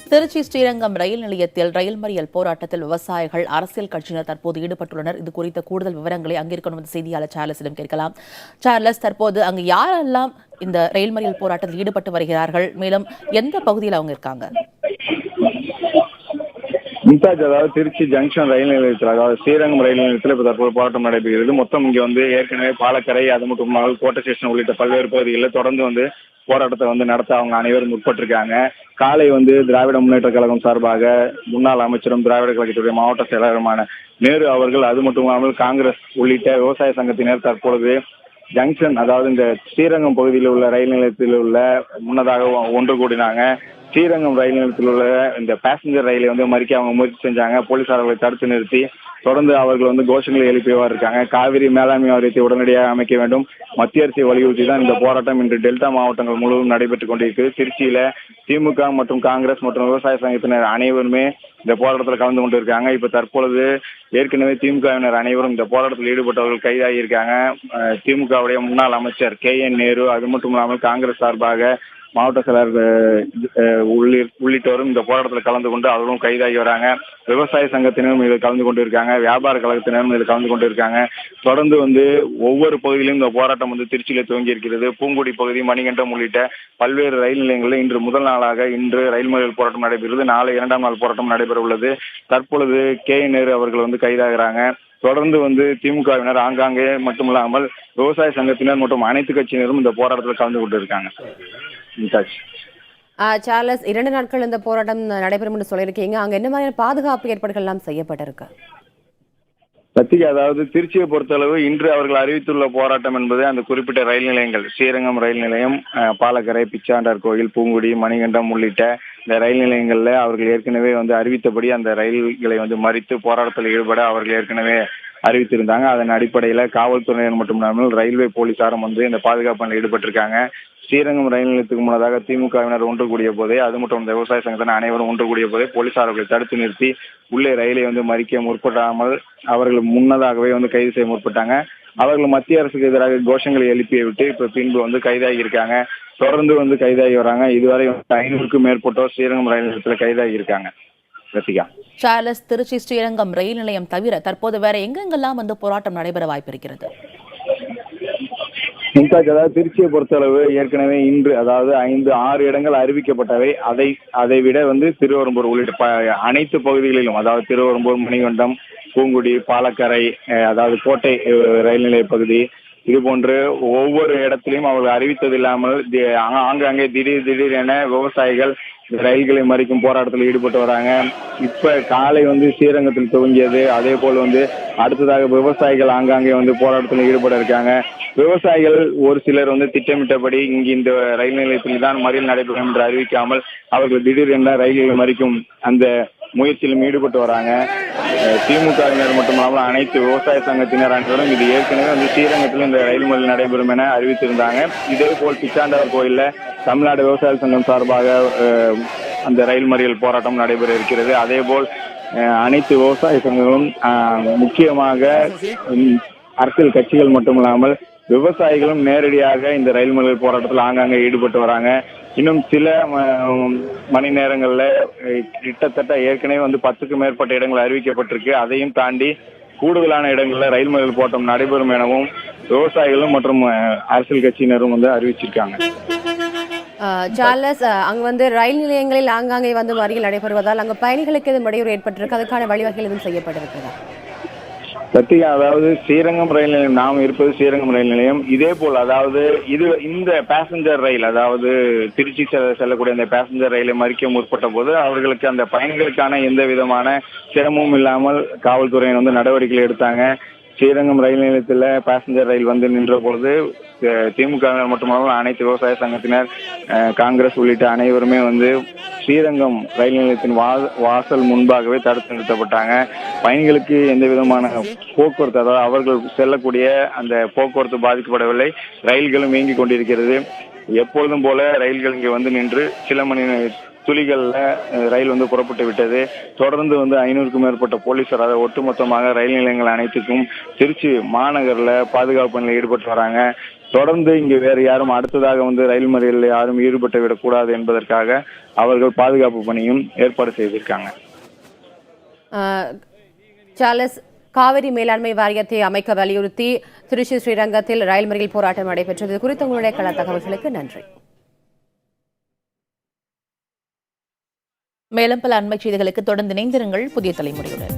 திருச்சி ஸ்ரீரங்கம் ரயில் நிலையத்தில் ரயில் மறியல் போராட்டத்தில் விவசாயிகள் அரசியல் கட்சியினர் தற்போது ஈடுபட்டுள்ளனர். இது குறித்த கூடுதல் விவரங்களை அங்கிருக்கும் செய்தியாளர் சார்லஸிடம் கேட்கலாம். சார்லஸ், தற்போது அங்கு யாரெல்லாம் இந்த ரயில் மறியல் போராட்டத்தில் ஈடுபட்டு வருகிறார்கள்? மேலும் எந்த பகுதியில் அவங்க இருக்காங்க? மும்தாஜ், அதாவது திருச்சி ஜங்ஷன் ரயில் நிலையத்தில், அதாவது ஸ்ரீரங்கம் ரயில் நிலையத்தில் இப்போ தற்போது போராட்டம் நடைபெறுகிறது. மொத்தம் இங்கே ஏற்கனவே பாலக்கரை, அது மட்டும் இல்லாமல் கோட்டை ஸ்டேஷன் உள்ளிட்ட பல்வேறு பகுதிகளில் தொடர்ந்து போராட்டத்தை நடத்த அவங்க அனைவரும் முற்பட்டிருக்காங்க. காலை திராவிட முன்னேற்ற கழகம் சார்பாக முன்னாள் அமைச்சரும் திராவிட கழகத்துடைய மாவட்ட செயலாளருமான நேரு அவர்கள், அது மட்டும் இல்லாமல் காங்கிரஸ் உள்ளிட்ட விவசாய சங்கத்தினர் தற்பொழுது ஜங்ஷன், அதாவது இந்த ஸ்ரீரங்கம் பகுதியில் உள்ள ரயில் நிலையத்தில் உள்ள முன்னதாக ஒன்று கூடினாங்க. ஸ்ரீரங்கம் ரயில் நிலையத்தில் உள்ள இந்த பேசஞ்சர் ரயிலை மறிக்க அவங்க முயற்சி செஞ்சாங்க. போலீசார் அவர்களை தடுத்து நிறுத்தி தொடர்ந்து அவர்கள் கோஷங்களை எழுப்பியவா இருக்காங்க. காவிரி மேலாண்மை வாரியத்தை உடனடியாக அமைக்க வேண்டும், மத்திய அரசை வலியுறுத்தி தான் இந்த போராட்டம் இன்று டெல்டா மாவட்டங்கள் முழுவதும் நடைபெற்றுக் கொண்டிருக்கிறது. திருச்சியில திமுக மற்றும் காங்கிரஸ் மற்றும் விவசாய சங்கத்தினர் அனைவருமே இந்த போராட்டத்தில் கலந்து கொண்டிருக்காங்க. இப்ப தற்பொழுது ஏற்கனவே திமுகவினர் அனைவரும் இந்த போராட்டத்தில் ஈடுபட்டவர்கள் கைதாகி இருக்காங்க. திமுகவுடைய முன்னாள் அமைச்சர் KN நேரு, அது மட்டும் இல்லாமல் காங்கிரஸ் சார்பாக மாவட்ட செயலர் உள்ளிட்டோரும் இந்த போராட்டத்தில் கலந்து கொண்டு அவர்களும் கைதாகி வராங்க. விவசாய சங்கத்தினரும் இதில் கலந்து கொண்டு இருக்காங்க. வியாபார கழகத்தினரும் இதில் கலந்து கொண்டு இருக்காங்க. தொடர்ந்து ஒவ்வொரு பகுதியிலும் இந்த போராட்டம் திருச்சியில துவங்கி இருக்கிறது. பூங்குடி பகுதி, மணிகண்டம் உள்ளிட்ட பல்வேறு ரயில் நிலையங்களில் இன்று முதல் நாளாக இன்று ரயில் மறியல் போராட்டம் நடைபெறுகிறது. நாளை 2ஆம் நாள் போராட்டம் நடைபெற உள்ளது. தற்பொழுது KN நேரு அவர்கள் கைதாகிறாங்க. தொடர்ந்து திமுகவினர் ஆங்காங்கே மட்டுமில்லாமல் விவசாய சங்கத்தினர் மற்றும் அனைத்து கட்சியினரும் இந்த போராட்டத்தில் கலந்து கொண்டு இருக்காங்க. சார்லஸ், 2 நாட்கள் இந்த போராட்டம் நடைபெறும் என்று சொல்லியிருக்கீங்க. அங்க என்ன மாதிரியான பாதுகாப்பு ஏற்பாடுகள் எல்லாம் செய்யப்பட்டிருக்கு? சத்திகா, அதாவது திருச்சியை பொறுத்தளவு இன்று அவர்கள் அறிவித்துள்ள போராட்டம் என்பது அந்த குறிப்பிட்ட ரயில் நிலையங்கள், ஸ்ரீரங்கம் ரயில் நிலையம், பாலக்கரை, பிச்சாண்டார் கோயில், பூங்குடி, மணிகண்டம் உள்ளிட்ட இந்த ரயில் நிலையங்கள்ல அவர்கள் ஏற்கனவே அறிவித்தபடி அந்த ரயில்களை மறித்து போராட்டத்தில் ஈடுபட அவர்கள் ஏற்கனவே அறிவித்திருந்தாங்க. அதன் அடிப்படையில காவல்துறையினர் மட்டுமில்லாமல் ரயில்வே போலீசாரும் இந்த பாதுகாப்பு பணியில் ஈடுபட்டிருக்காங்க. ஸ்ரீரங்கம் ரயில் நிலையத்துக்கு முன்னதாக திமுகவினர் ஒன்று கூடிய போதே, அது மட்டும் இந்த விவசாய சங்கத்தினர் அனைவரும் ஒன்று கூடிய போதே போலீசார் அவர்களை தடுத்து நிறுத்தி உள்ளே ரயிலை மறிக்க முற்படாமல் அவர்கள் முன்னதாகவே கைது செய்ய முற்பட்டாங்க. அவர்கள் மத்திய அரசுக்கு எதிராக கோஷங்களை எழுப்பிய விட்டு இப்ப பின்பு கைதாகி இருக்காங்க. தொடர்ந்து கைதாகி வராங்க. இதுவரை 500க்கும் மேற்பட்டோர் ஸ்ரீரங்கம் ரயில் நிலையத்தில் கைதாகி இருக்காங்க. ரசிகா. சார்லஸ், திருச்சி ஸ்ரீரங்கம் ரயில் நிலையம் தவிர தற்போது வேற எங்கெங்கெல்லாம் போராட்டம் நடைபெற வாய்ப்பு இருக்கிறது? அதாவது திருச்சியை பொறுத்தளவு ஏற்கனவே இன்று, அதாவது 5-6 இடங்கள் அறிவிக்கப்பட்டவை. அதை விட திருவெரும்பூர் உள்ளிட்ட அனைத்து பகுதிகளிலும், அதாவது திருவெரும்பூர், மணிகண்டம், பூங்குடி, பாலக்கரை, அதாவது கோட்டை ரயில் நிலைய பகுதி, இது போன்று ஒவ்வொரு இடத்திலையும் அவர்கள் அறிவித்தது இல்லாமல் ஆங்காங்கே திடீர் என விவசாயிகள் ரயில்களை மறிக்கும் போராட்டத்தில் ஈடுபட்டு வராங்க. இப்ப காலை ஸ்ரீரங்கத்தில் துவங்கியது. அதே போல் அடுத்ததாக விவசாயிகள் ஆங்காங்கே போராட்டத்தில் ஈடுபட இருக்காங்க. விவசாயிகள் ஒரு சிலர் திட்டமிட்டபடி இங்கு இந்த ரயில் நிலையத்தில் தான் மறியல் நடைபெறும் என்று அறிவிக்காமல் அவர்கள் திடீர் என்ற ரயில்களை மறிக்கும் அந்த முயற்சியிலும் ஈடுபட்டு வராங்க. திமுகவினர் மட்டுமல்லாமல் அனைத்து விவசாய சங்கத்தினர் அனைவரும் இது ஏற்கனவே ஸ்ரீரங்கத்தில் இந்த ரயில் மறியல் நடைபெறும் என அறிவித்திருந்தாங்க. இதே போல் பிச்சாண்டார் கோயில்ல தமிழ்நாடு விவசாய சங்கம் சார்பாக அந்த ரயில் மறியல் போராட்டம் நடைபெற இருக்கிறது. அதே போல் அனைத்து விவசாய சங்கங்களும், முக்கியமாக அரசியல் கட்சிகள் மட்டுமில்லாமல் விவசாயிகளும் நேரடியாக இந்த ரயில் மறியல் போராட்டத்தில் ஆங்காங்கே ஈடுபட்டு வராங்க. இன்னும் சில மணி நேரங்கள்ல கிட்டத்தட்ட ஏற்கனவே 10க்கும் மேற்பட்ட இடங்கள் அறிவிக்கப்பட்டிருக்கு. அதையும் தாண்டி கூடுதலான இடங்கள்ல ரயில் மறியல் போராட்டம் நடைபெறும் எனவும் விவசாயிகளும் மற்றும் அரசியல் கட்சியினரும் அறிவிச்சிருக்காங்க. சார்லஸ், அங்க ரயில் நிலையங்களில் ஆங்காங்கே மறியல் நடைபெறுவதால் அங்க பயணிகளுக்கு எதுவும் இடையூறு ஏற்பட்டிருக்கு? அதுக்கான வழிவகைகள் எதுவும் செய்யப்பட்டிருக்கிறதா? சத்தியா, அதாவது ஸ்ரீரங்கம் ரயில் நிலையம், நாம் இருப்பது ஸ்ரீரங்கம் ரயில் நிலையம். இதே போல் அதாவது இந்த பேசஞ்சர் ரயில், அதாவது திருச்சி செல்லக்கூடிய அந்த பேசஞ்சர் ரயிலை மறிக்க முற்பட்ட போது அவர்களுக்கு அந்த பயணிகளுக்கான எந்த விதமான சிரமமும் இல்லாமல் காவல்துறையினர் நடவடிக்கைகள் எடுத்தாங்க. ஸ்ரீரங்கம் ரயில் நிலையத்தில் பேசஞ்சர் ரயில் நின்ற பொழுது திமுகவினர் மட்டுமல்லாமல் அனைத்து விவசாய சங்கத்தினர், காங்கிரஸ் உள்ளிட்ட அனைவருமே ஸ்ரீரங்கம் ரயில் நிலையத்தின் வாசல் முன்பாகவே தடுத்து நிறுத்தப்பட்டாங்க. பயணிகளுக்கு எந்த விதமான போக்குவரத்து, அதாவது அவர்கள் செல்லக்கூடிய அந்த போக்குவரத்து பாதிக்கப்படவில்லை. ரயில்களும் இயங்கிக் கொண்டிருக்கிறது. எப்பொழுதும் போல ரயில்கள் இங்கே நின்று சில மணி துளிகள்ல ரயில் வந்து புறப்பட்டு விட்டது. தொடர்ந்து வந்து 500க்கும் மேற்பட்ட போலீசார், அதாவது ஒட்டுமொத்தமாக ரயில் நிலையங்கள் அனைத்துக்கும் திருச்சி மாநகர்ல பாதுகாப்பு பணியில் ஈடுபட்டு வராங்க. தொடர்ந்து இங்கு வேறு யாரும் அடுத்ததாக வந்து ரயில் மறியலில் யாரும் ஈடுபட்டு விடக்கூடாது என்பதற்காக அவர்கள் பாதுகாப்பு பணியும் ஏற்பாடு செய்திருக்காங்க. சார்லஸ், காவிரி மேலாண்மை வாரியத்தை அமைக்க வலியுறுத்தி திருச்சி ஸ்ரீரங்கத்தில் ரயில் மறியல் போராட்டம் நடைபெற்றது. குறித்த உங்களுடைய கள தகவல்களுக்கு நன்றி. மேலும் பல அண்மை செய்திகளுக்கு தொடர்ந்து இணைந்திருங்கள் புதிய தலைமுறையுடன்.